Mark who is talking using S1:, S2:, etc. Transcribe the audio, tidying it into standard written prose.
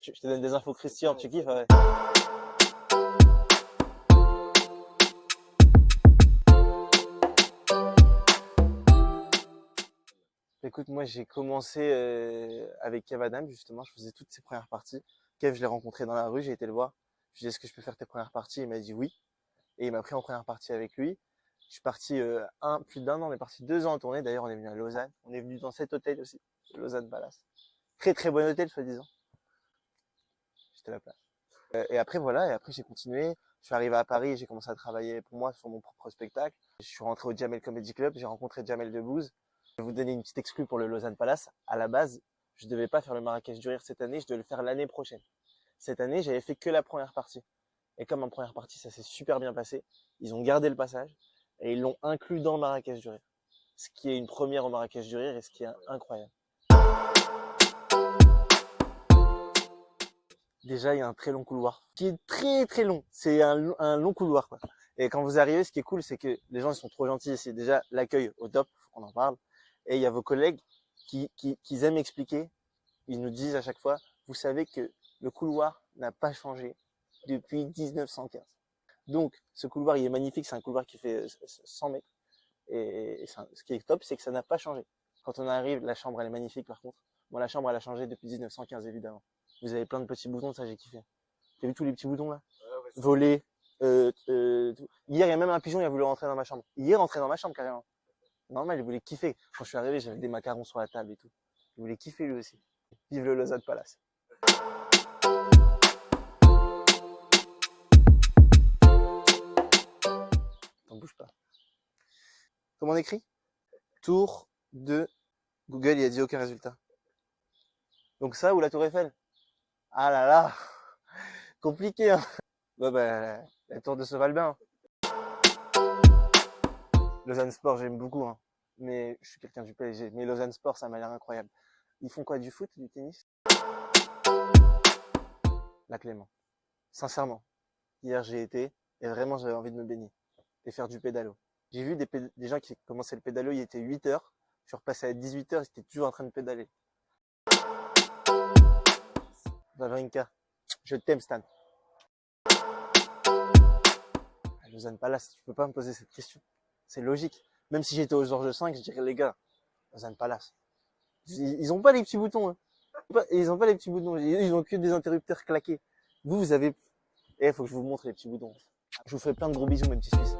S1: Je te donne des infos Christian, tu kiffes, ouais. Écoute, moi j'ai commencé avec Kev Adam, justement, je faisais toutes ses premières parties. Kev, je l'ai rencontré dans la rue, j'ai été le voir. Je lui ai dit, est-ce que je peux faire tes premières parties? Il m'a dit oui. Et il m'a pris en première partie avec lui. Je suis parti plus d'un an, on est parti 2 ans en tournée. D'ailleurs, on est venu à Lausanne. On est venu dans cet hôtel aussi, Lausanne Palace. Très très bon hôtel, soi-disant. J'étais à la place. Et après, voilà, et après j'ai continué. Je suis arrivé à Paris, j'ai commencé à travailler pour moi sur mon propre spectacle. Je suis rentré au Jamel Comedy Club, j'ai rencontré Jamel Debbouze. Je vais vous donner une petite exclue pour le Lausanne Palace. À la base, je devais pas faire le Marrakech du Rire cette année, je devais le faire l'année prochaine. Cette année, j'avais fait que la première partie. Et comme en première partie, ça s'est super bien passé, ils ont gardé le passage et ils l'ont inclus dans le Marrakech du Rire. Ce qui est une première au Marrakech du Rire et ce qui est incroyable. Déjà, il y a un très long couloir qui est très très long. C'est un long couloir, quoi. Et quand vous arrivez, ce qui est cool, c'est que les gens ils sont trop gentils. C'est déjà l'accueil au top, faut qu'on en parle. Et il y a vos collègues qui aiment expliquer. Ils nous disent à chaque fois, vous savez que le couloir n'a pas changé depuis 1915. Donc, ce couloir, il est magnifique. C'est un couloir qui fait 100 mètres. Et ce qui est top, c'est que ça n'a pas changé. Quand on arrive, la chambre, elle est magnifique, par contre. Bon, la chambre, elle a changé depuis 1915, évidemment. Vous avez plein de petits boutons, ça, j'ai kiffé. T'as vu tous les petits boutons, là? Volés. Tout. Hier, il y a même un pigeon, il a voulu rentrer dans ma chambre. Hier, rentrer dans ma chambre, carrément. Normal, il voulait kiffer. Quand je suis arrivé, j'avais des macarons sur la table et tout. Il voulait kiffer, lui aussi. Vive le Lausanne Palace. T'en bouge pas. Comment on écrit? Tour de Google, il a dit aucun résultat. Donc ça ou la Tour Eiffel? Ah là là, compliqué, hein. Ouais, bah, la Tour de Sauvalbain. Lausanne Sport, j'aime beaucoup, hein. Mais je suis quelqu'un du PSG. Mais Lausanne Sport, ça m'a l'air incroyable. Ils font quoi, du foot, du tennis? La Clément. Sincèrement. Hier, j'ai été, et vraiment, j'avais envie de me baigner. Et faire du pédalo. J'ai vu des gens qui commençaient le pédalo, il était 8 heures. Je suis repassé à 18 heures, ils étaient toujours en train de pédaler. Vavrinka, je t'aime, Stan. Lausanne Palace, tu peux pas me poser cette question. C'est logique. Même si j'étais au Georges V, je dirais, les gars, Lausanne Palace. Ils ont pas les petits boutons, hein. Ils ont pas les petits boutons. Ils ont que des interrupteurs claqués. Vous avez, faut que je vous montre les petits boutons. Je vous fais plein de gros bisous, mes petits Suisses.